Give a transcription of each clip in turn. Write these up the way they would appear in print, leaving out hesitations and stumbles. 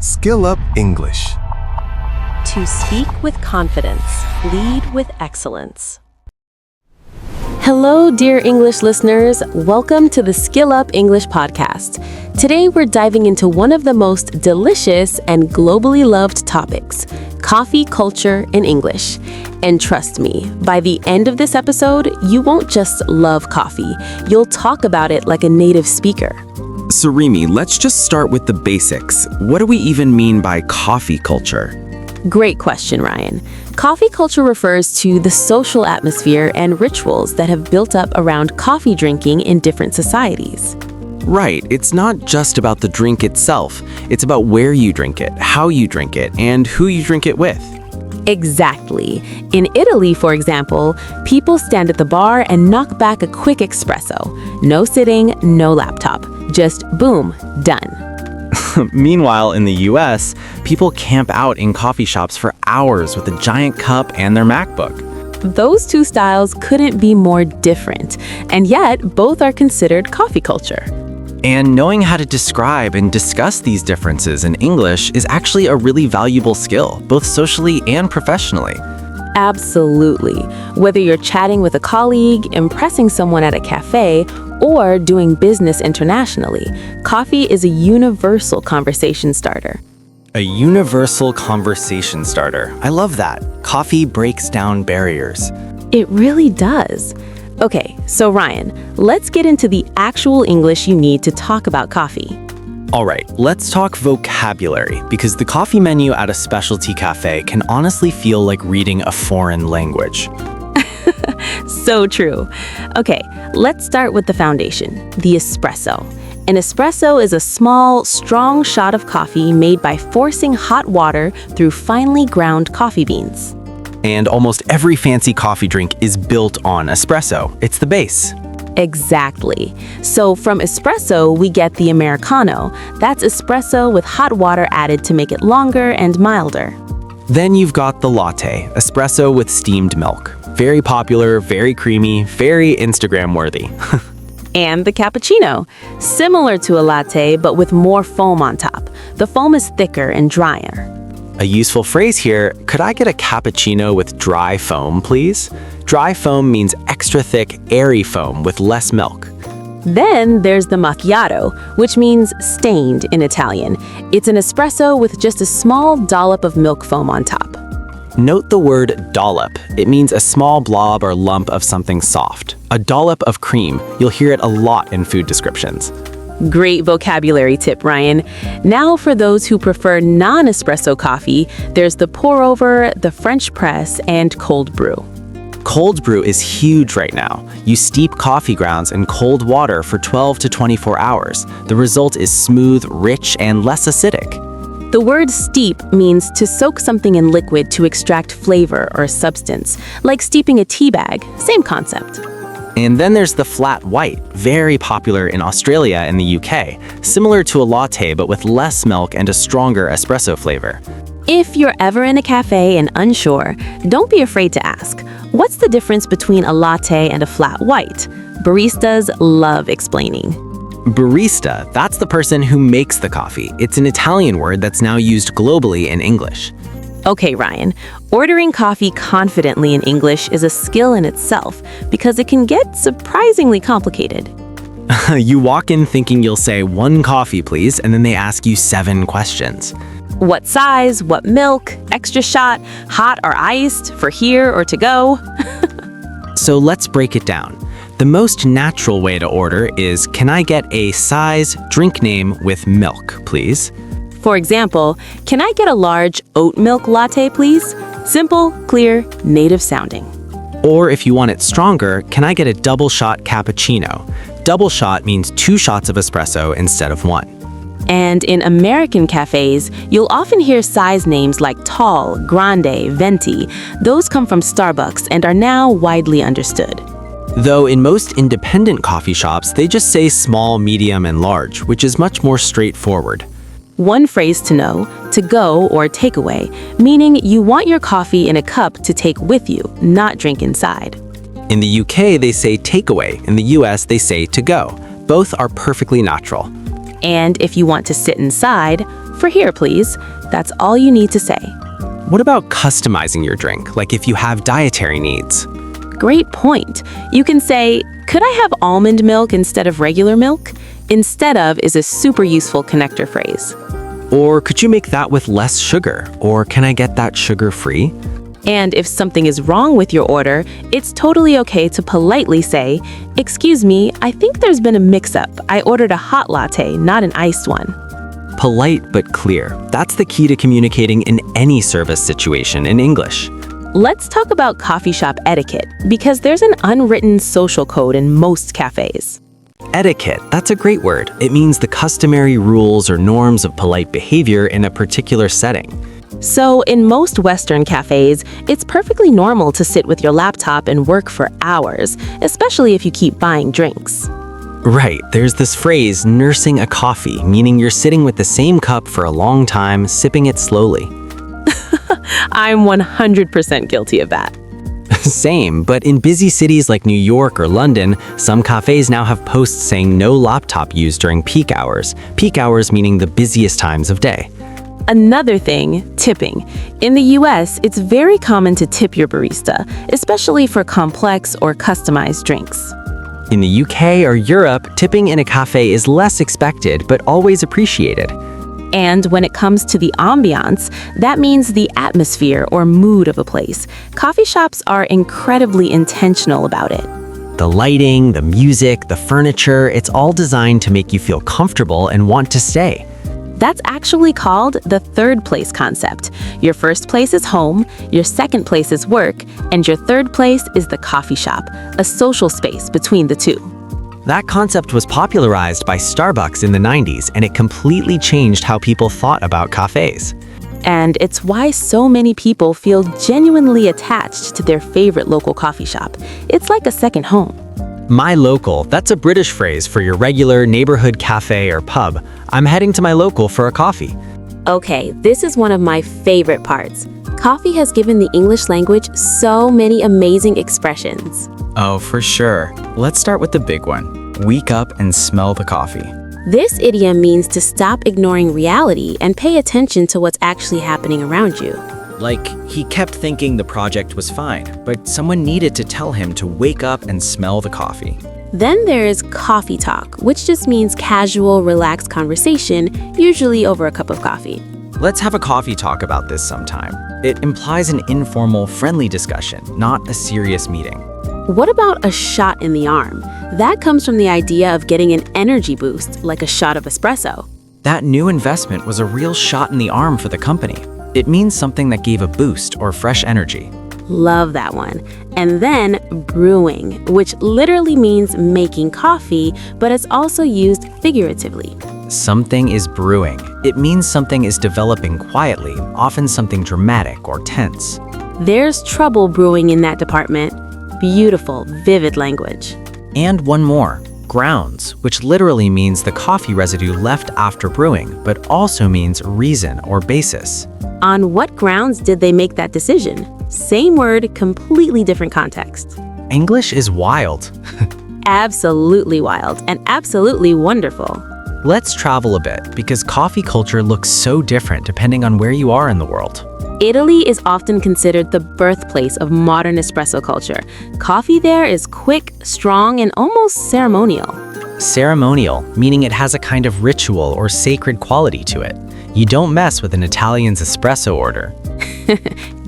SkillUp English. To speak with confidence, lead with excellence. Hello, dear English listeners. Welcome to the SkillUp English Podcast. Today, we're diving into one of the most delicious and globally loved topics, coffee culture in English. And trust me, by the end of this episode, you won't just love coffee. You'll talk about it like a native speaker. So RIMI, let's just start with the basics. What do we even mean by coffee culture? Great question, Ryan. Coffee culture refers to the social atmosphere and rituals that have built up around coffee drinking in different societies. Right, it's not just about the drink itself. It's about where you drink it, how you drink it, and who you drink it with. Exactly. In Italy, for example, people stand at the bar and knock back a quick espresso. No sitting, no laptop. Just boom, done. Meanwhile, in the US, people camp out in coffee shops for hours with a giant cup and their MacBook. Those two styles couldn't be more different, and yet both are considered coffee culture. And knowing how to describe and discuss these differences in English is actually a really valuable skill, both socially and professionally. Absolutely. Whether you're chatting with a colleague, impressing someone at a cafe, or doing business internationally, coffee is a universal conversation starter. A universal conversation starter. I love that. Coffee breaks down barriers. It really does. Okay, so Ryan, let's get into the actual English you need to talk about coffee. All right, let's talk vocabulary, because the coffee menu at a specialty cafe can honestly feel like reading a foreign language. So true. Okay, let's start with the foundation, the espresso. An espresso is a small, strong shot of coffee made by forcing hot water through finely ground coffee beans. And almost every fancy coffee drink is built on espresso. It's the base. Exactly. So from espresso, we get the Americano. That's espresso with hot water added to make it longer and milder. Then you've got the latte, espresso with steamed milk. Very popular, very creamy, very Instagram-worthy. And the cappuccino, similar to a latte but with more foam on top. The foam is thicker and drier. A useful phrase here, could I get a cappuccino with dry foam, please? Dry foam means extra thick, airy foam with less milk. Then there's the macchiato, which means stained in Italian. It's an espresso with just a small dollop of milk foam on top. Note the word dollop. It means a small blob or lump of something soft. A dollop of cream. You'll hear it a lot in food descriptions. Great vocabulary tip, Ryan. Now for those who prefer non-espresso coffee, there's the pour-over, the French press, and cold brew. Cold brew is huge right now. You steep coffee grounds in cold water for 12 to 24 hours. The result is smooth, rich, and less acidic. The word steep means to soak something in liquid to extract flavor or substance, like steeping a tea bag. Same concept. And then there's the flat white, very popular in Australia and the UK, similar to a latte but with less milk and a stronger espresso flavor. If you're ever in a cafe and unsure, don't be afraid to ask, what's the difference between a latte and a flat white? Baristas love explaining. Barista, that's the person who makes the coffee. It's an Italian word that's now used globally in English. Okay, Ryan, ordering coffee confidently in English is a skill in itself because it can get surprisingly complicated. You walk in thinking you'll say 1 coffee, please, and then they ask you 7 questions. What size, what milk, extra shot, hot or iced, for here or to go? So let's break it down. The most natural way to order is, can I get a size, drink name with milk, please? For example, can I get a large oat milk latte, please? Simple, clear, native sounding. Or if you want it stronger, can I get a double shot cappuccino? Double shot means 2 shots of espresso instead of 1. And in American cafes, you'll often hear size names like tall, grande, venti. Those come from Starbucks and are now widely understood. Though in most independent coffee shops, they just say small, medium, and large, which is much more straightforward. One phrase to know, to go or takeaway, meaning you want your coffee in a cup to take with you, not drink inside. In the UK, they say takeaway. In the US, they say to go. Both are perfectly natural. And if you want to sit inside, For here, please. That's all you need to say. What about customizing your drink, like if you have dietary needs? Great point. You can say, could I have almond milk instead of regular milk? Instead of is a super useful connector phrase. Or could you make that with less sugar? Or can I get that sugar-free? And if something is wrong with your order, it's totally okay to politely say, excuse me, I think there's been a mix-up. I ordered a hot latte, not an iced one. Polite but clear. That's the key to communicating in any service situation in English. Let's talk about coffee shop etiquette, because there's an unwritten social code in most cafes. Etiquette, that's a great word. It means the customary rules or norms of polite behavior in a particular setting. So, in most Western cafes, it's perfectly normal to sit with your laptop and work for hours, especially if you keep buying drinks. Right, there's this phrase, nursing a coffee, meaning you're sitting with the same cup for a long time, sipping it slowly. I'm 100% guilty of that. Same, but in busy cities like New York or London, some cafes now have posts saying no laptop use during peak hours meaning the busiest times of day. Another thing, tipping. In the US, it's very common to tip your barista, especially for complex or customized drinks. In the UK or Europe, tipping in a cafe is less expected but always appreciated. And when it comes to the ambiance, that means the atmosphere or mood of a place. Coffee shops are incredibly intentional about it. The lighting, the music, the furniture, it's all designed to make you feel comfortable and want to stay. That's actually called the third place concept. Your first place is home, your second place is work, and your third place is the coffee shop, a social space between the two. That concept was popularized by Starbucks in the 90s, and it completely changed how people thought about cafes. And it's why so many people feel genuinely attached to their favorite local coffee shop. It's like a second home. My local, that's a British phrase for your regular neighborhood cafe or pub. I'm heading to my local for a coffee. Okay, this is one of my favorite parts. Coffee has given the English language so many amazing expressions. Oh, for sure. Let's start with the big one. Wake up and smell the coffee. This idiom means to stop ignoring reality and pay attention to what's actually happening around you. Like, he kept thinking the project was fine, but someone needed to tell him to wake up and smell the coffee. Then there is coffee talk, which just means casual, relaxed conversation, usually over a cup of coffee. Let's have a coffee talk about this sometime. It implies an informal, friendly discussion, not a serious meeting. What about a shot in the arm? That comes from the idea of getting an energy boost, like a shot of espresso. That new investment was a real shot in the arm for the company. It means something that gave a boost or fresh energy. Love that one. And then brewing, which literally means making coffee, but it's also used figuratively. Something is brewing. It means something is developing quietly, often something dramatic or tense. There's trouble brewing in that department. Beautiful, vivid language. And one more, grounds, which literally means the coffee residue left after brewing, but also means reason or basis. On what grounds did they make that decision? Same word, completely different context. English is wild. Absolutely wild and absolutely wonderful. Let's travel a bit because coffee culture looks so different depending on where you are in the world. Italy is often considered the birthplace of modern espresso culture. Coffee there is quick, strong, and almost ceremonial. Ceremonial, meaning it has a kind of ritual or sacred quality to it. You don't mess with an Italian's espresso order.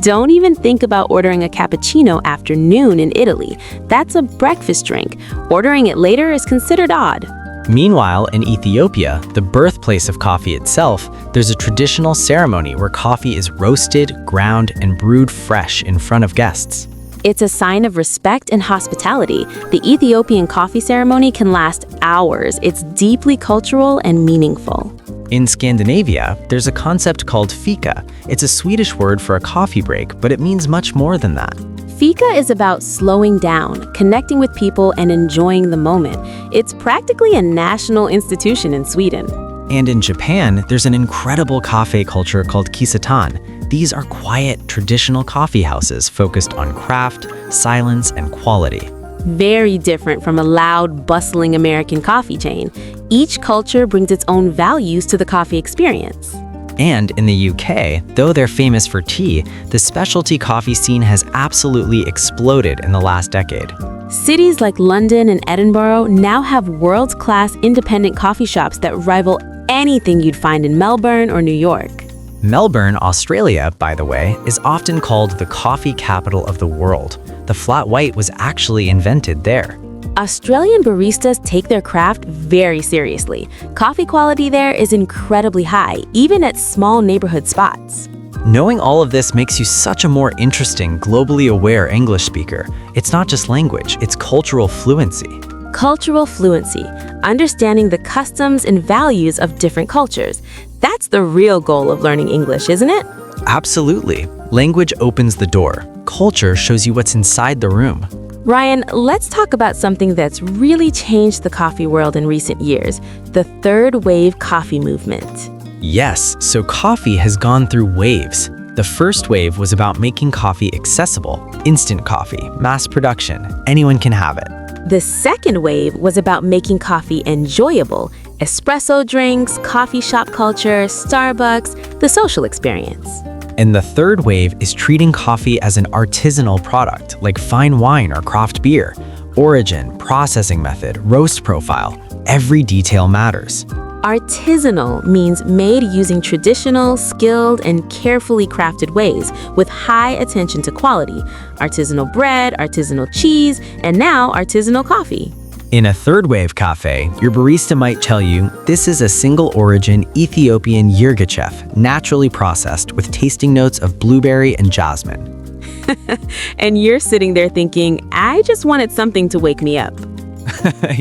Don't even think about ordering a cappuccino after noon in Italy. That's a breakfast drink. Ordering it later is considered odd. Meanwhile, in Ethiopia, the birthplace of coffee itself, there's a traditional ceremony where coffee is roasted, ground, and brewed fresh in front of guests. It's a sign of respect and hospitality. The Ethiopian coffee ceremony can last hours. It's deeply cultural and meaningful. In Scandinavia, there's a concept called fika. It's a Swedish word for a coffee break, but it means much more than that. Fika is about slowing down, connecting with people, and enjoying the moment. It's practically a national institution in Sweden. And in Japan, there's an incredible cafe culture called kisaten. These are quiet, traditional coffee houses focused on craft, silence, and quality. Very different from a loud, bustling American coffee chain. Each culture brings its own values to the coffee experience. And in the UK, though they're famous for tea, the specialty coffee scene has absolutely exploded in the last decade. Cities like London and Edinburgh now have world-class independent coffee shops that rival anything you'd find in Melbourne or New York. Melbourne, Australia, by the way, is often called the coffee capital of the world. The flat white was actually invented there. Australian baristas take their craft very seriously. Coffee quality there is incredibly high, even at small neighborhood spots. Knowing all of this makes you such a more interesting, globally aware English speaker. It's not just language, it's cultural fluency. Cultural fluency, understanding the customs and values of different cultures. That's the real goal of learning English, isn't it? Absolutely. Language opens the door. Culture shows you what's inside the room. Ryan, let's talk about something that's really changed the coffee world in recent years, the third wave coffee movement. Yes, so coffee has gone through waves. The first wave was about making coffee accessible, instant coffee, mass production, anyone can have it. The second wave was about making coffee enjoyable, espresso drinks, coffee shop culture, Starbucks, the social experience. And the third wave is treating coffee as an artisanal product, like fine wine or craft beer. Origin, processing method, roast profile, every detail matters. Artisanal means made using traditional, skilled, and carefully crafted ways with high attention to quality. Artisanal bread, artisanal cheese, and now artisanal coffee. In a third wave cafe, your barista might tell you, this is a single origin Ethiopian yirgacheffe, naturally processed with tasting notes of blueberry and jasmine. And you're sitting there thinking, I just wanted something to wake me up.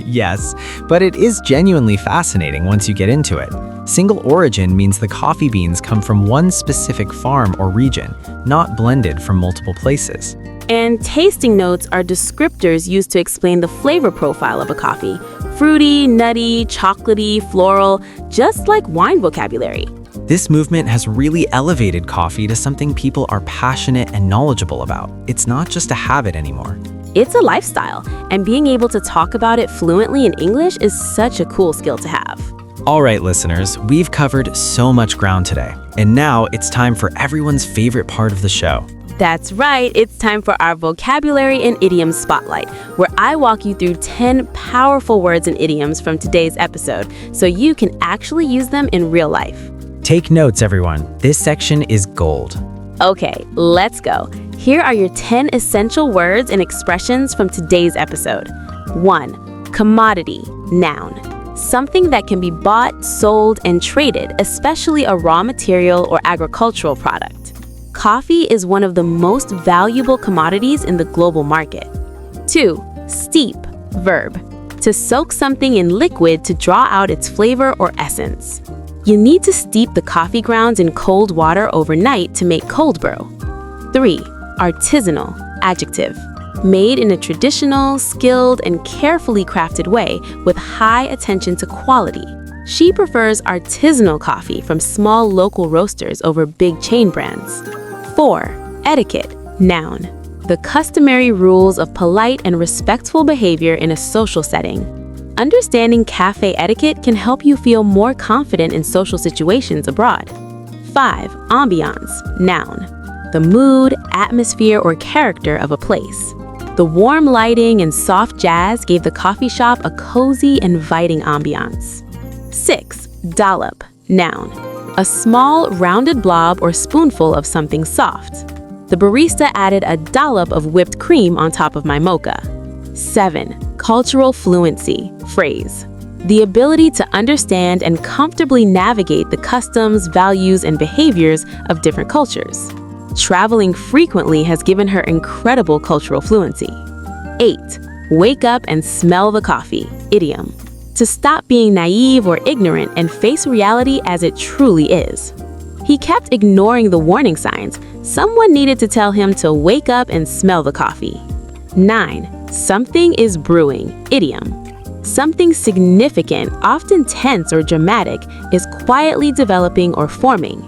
Yes, but it is genuinely fascinating once you get into it. Single origin means the coffee beans come from one specific farm or region, not blended from multiple places. And tasting notes are descriptors used to explain the flavor profile of a coffee. Fruity, nutty, chocolatey, floral, just like wine vocabulary. This movement has really elevated coffee to something people are passionate and knowledgeable about. It's not just a habit anymore. It's a lifestyle, and being able to talk about it fluently in English is such a cool skill to have. All right, listeners, we've covered so much ground today. And now it's time for everyone's favorite part of the show. That's right, it's time for our vocabulary and idioms spotlight, where I walk you through 10 powerful words and idioms from today's episode, so you can actually use them in real life. Take notes, everyone. This section is gold. Okay, let's go. Here are your 10 essential words and expressions from today's episode. 1. Commodity, noun. Something that can be bought, sold, and traded, especially a raw material or agricultural product. Coffee is one of the most valuable commodities in the global market. 2. Steep, verb. To soak something in liquid to draw out its flavor or essence. You need to steep the coffee grounds in cold water overnight to make cold brew. 3. Artisanal, adjective. Made in a traditional, skilled, and carefully crafted way with high attention to quality. She prefers artisanal coffee from small local roasters over big chain brands. 4. Etiquette, noun. The customary rules of polite and respectful behavior in a social setting. Understanding cafe etiquette can help you feel more confident in social situations abroad. 5. Ambiance, noun. The mood, atmosphere, or character of a place. The warm lighting and soft jazz gave the coffee shop a cozy, inviting ambiance. 6. Dollop, noun. A small, rounded blob or spoonful of something soft. The barista added a dollop of whipped cream on top of my mocha. 7. Cultural fluency, phrase. The ability to understand and comfortably navigate the customs, values, and behaviors of different cultures. Traveling frequently has given her incredible cultural fluency. 8. Wake up and smell the coffee, idiom. To stop being naive or ignorant and face reality as it truly is. He kept ignoring the warning signs. Someone needed to tell him to wake up and smell the coffee. 9. Something is brewing, idiom. Something significant, often tense or dramatic, is quietly developing or forming.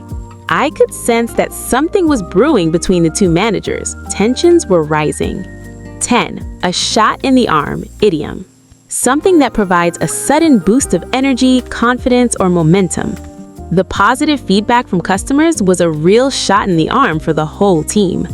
I could sense that something was brewing between the two managers. Tensions were rising. 10. A shot in the arm, idiom. Something that provides a sudden boost of energy, confidence, or momentum. The positive feedback from customers was a real shot in the arm for the whole team.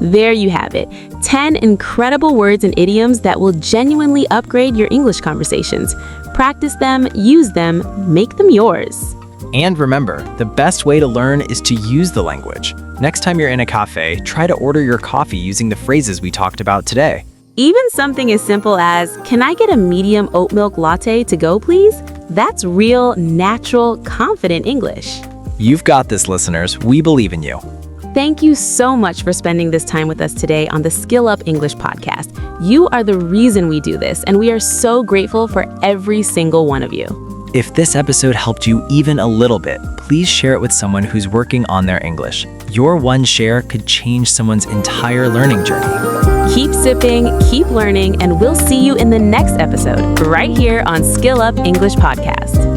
There you have it, 10 incredible words and idioms that will genuinely upgrade your English conversations. Practice them, use them, make them yours. And remember, the best way to learn is to use the language. Next time you're in a cafe, try to order your coffee using the phrases we talked about today. Even something as simple as, "Can I get a medium oat milk latte to go, please?" That's real, natural, confident English. You've got this, listeners. We believe in you. Thank you so much for spending this time with us today on the SkillUp English Podcast. You are the reason we do this, and we are so grateful for every single one of you. If this episode helped you even a little bit, please share it with someone who's working on their English. Your one share could change someone's entire learning journey. Keep sipping, keep learning, and we'll see you in the next episode right here on SkillUp English Podcast.